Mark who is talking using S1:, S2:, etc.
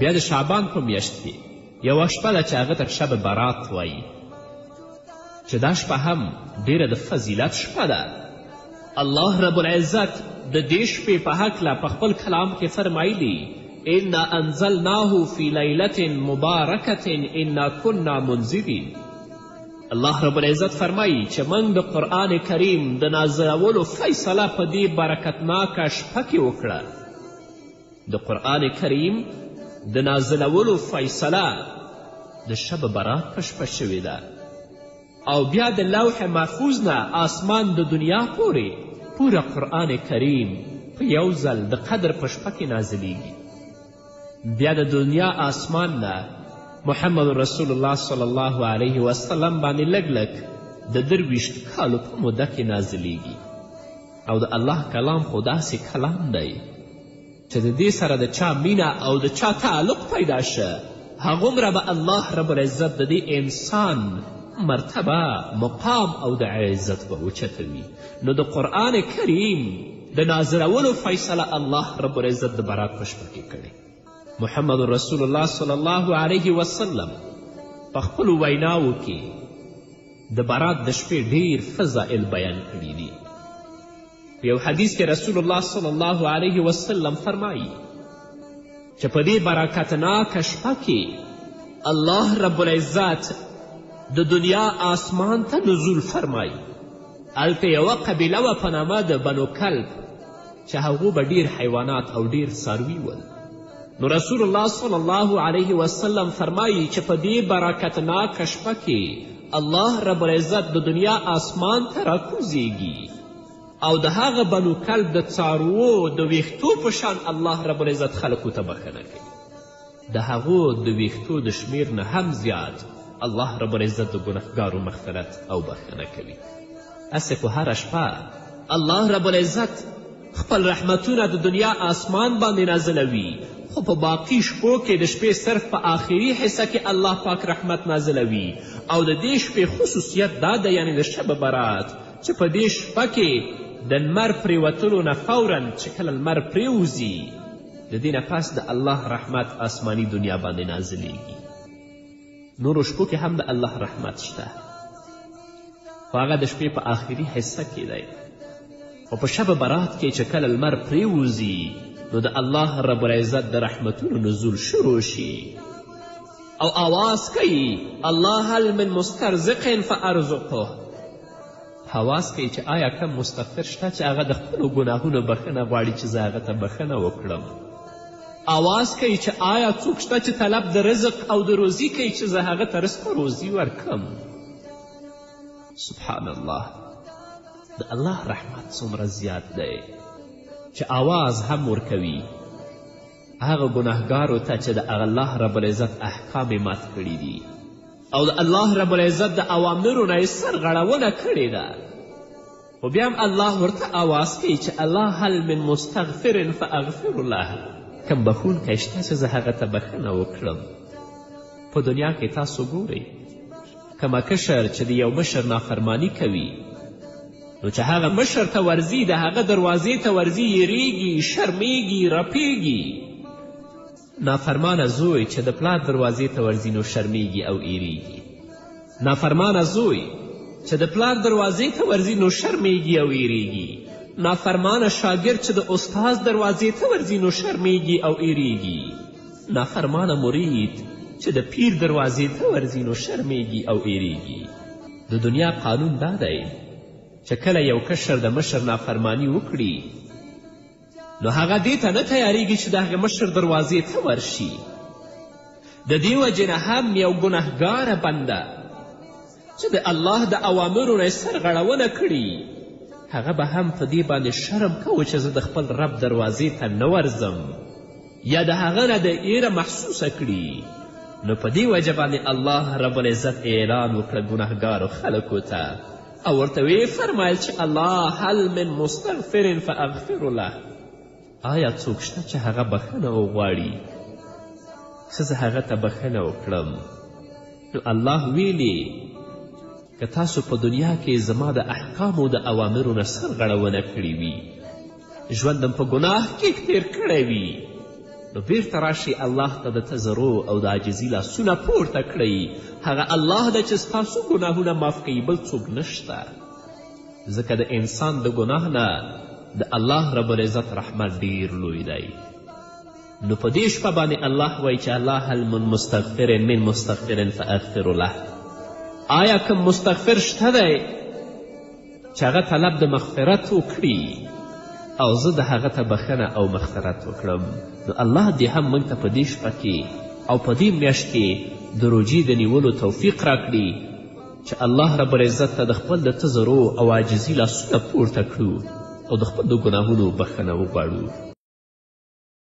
S1: بیا د شعبان په میاشت کې یوه شپه ده چې هغه ته شب برات وایي، چې دا شپه هم ډیره د فضیلت شپه ده. الله رب العزت د دې شپې په هکله په خپل کلام کې فرمایلی انا انزلناه فی لیلة مبارکة انا کنا منذرین. الله رب العزت فرمایي چې موږ د قرآن کریم د نازلولو فیصله په دې برکتناکه شپه کې وکړه. د قرآن کریم د نازلولو فیصله د شب برات په شپه شوې ده، او بیا د لوح محفوظ نه آسمان د دنیا پورې پوره قرآن کریم په یو ځل د قدر په شپه کې نازلیږي. بیا د دنیا آسمان نه محمد رسول الله صلی الله علیه وسلم باندې لږ لږ د 23 کالو په موده کې نازلیږي. او د الله کلام خو داسې کلام دی چې د دې سره د چا مینه او د چا تعلق پیدا شه، هغومره به الله رب العزت د دې انسان مرتبه، مقام او د عزت به اوچتوي. نو د قرآن کریم د نازلولو فیصله الله رب العزت د برات په شپه کې کړې. محمد رسول الله صلی الله علیه وسلم په خپلو ویناوو کې د برات د شپې ډیر فضائل بیان کړي دي. په یو حدیث کې رسول الله صلی الله علیه وسلم فرمایي چې په دې برکتناکه شپه کې الله رب العزت د دنیا آسمان ته نزول فرمایي. هلته یوه قبیله وه په نامه د بنو کلب چې هغو به ډیر حیوانات او ډیر څاروي ول. نو رسول الله صلی الله علیه وسلم فرمایي چې په دې برکتناکه شپه کې الله رب العزت د دنیا آسمان ته راکوزیږي او د هغه بنو کلب د څاروو د ویښتو په شان الله رب العزت خلکو ته بخښنه کوي. د هغو د ویښتو د شمیر نه هم زیات الله رب العزت د ګنهګارو مغفرت او بخښنه کوي. هسې خو هره شپه الله رب العزت خپل رحمتونه د دنیا آسمان باندې نازلوي، خو په باقي شپو کې د شپې صرف په آخري حصه کې الله پاک رحمت نازلوي. او د دې شپې خصوصیت دا ده، یعنی د شب برات، چې په دې شپه کې د لمر پریوتلو نه فورا چې کله لمر پریوځي د دې نه پس د الله رحمت آسماني دنیا باندې نازلیږي. نورو شپو کې هم د الله رحمت شته، خو هغه د شپې په آخري حصه کې دی. خو په شب برات کې چې کله لمر پریوځي نو د الله رب العزت د رحمتونو نزول شروع شي او آواز کوي الله هل من مسترزق فارزقه. آواز کوي چې آیا کم مستغفر شته چې هغه د خپلو ګناهونو بخښنه غواړي چې زه هغه ته بخښنه وکړم. آواز کوي چې آیا څوک شته چې طلب د رزق او د روزي کوي چې زه هغه ته رزق و روزي ورکم. سبحان الله، د الله رحمت څومره زیات دی چې آواز هم ورکوي هغه ګناهګارو ته چې د الله رب العزت احکام یې مات کړي دي او د الله رب العزت د اوامرو نه یې سرغړونه کړې ده، خو بیا هم الله ورته آواز کوي چې الله هل من مستغفر فاغفر له. کم بخونکی شته چې زه هغه ته بخښنه وکړم. په دنیا کې تاسو ګورئ کمه کشر چې د یو مشر نافرمانی کوي نو چې هغه مشر ته ورځي د هغه دروازې ته ورځي یریږي، شرمیږي، رپیږي. نافرمانه زوی چې د پلار دروازې ته ورځي نو شرمیږي او ایریږي. نافرمانه زوی چې د پلار دروازې ته ورځي نو شرمیږي او ایریږي. نافرمانه شاګرد چې د استاد دروازې ته ورځي نو شرمیږي او ایریږي. نافرمانه مرید چې د پیر دروازې ته ورځي نو شرمیږي او ایریږي. د دنیا قانون دا دی چې کله یو کشر د مشر نافرمانی وکړي نو هغه دې ته نه تیاریږي چې د هغه مشر دروازې ته ورشي. د دې وجې نه هم یو ګنهګاره بنده چې د الله د اوامرو نه یې سرغړونه کړي هغه به هم په دې باندې شرم کوي چې زه د خپل رب دروازې ته نه ورځم یا د هغه نه د ایره محسوسه کړي. نو په دې وجه باندې الله رب العزت اعلان وکړه ګنهګارو خلکو ته او ورته ویې فرمایل چې الله هل من مستغفر فاغفر له. آیا څوک شته چې هغه بخښنه وغواړي چې زه هغه ته بخښنه وکړم؟ نو الله ویلي که تاسو په دنیا کې زما د احکامو د اوامرو نه سرغړونه کړې وي، ژوندم په ګناه کې تیر کړی وي، نو نو بیرته راشي الله ته د تزرو او د عاجزي لاسونه پورته کړئ. هغه الله ده چې ستاسو ګناهونه معاف کوي، بل څوک نشته. ځکه د انسان د ګناه نه د الله رب العزت رحمت ډیر لوی دی. نو په دې شپه باندې الله وایي چې الله هل من مستغفر من مستغفر فاغفر له. آیا کوم مستغفر شته دی چې هغه طلب د مغفرت وکړي او زه د هغه ته بخښنه او مغفرت وکړم؟ نو الله دې هم موږ ته په دې شپه کې او په دې میاشت کې د روجې د نیولو توفیق راکړي چې الله رب العزت ته د خپل د تزرو او عاجزي لاسونه پورته کړو او د خپل د ګناهونو بخښنه وغواړو.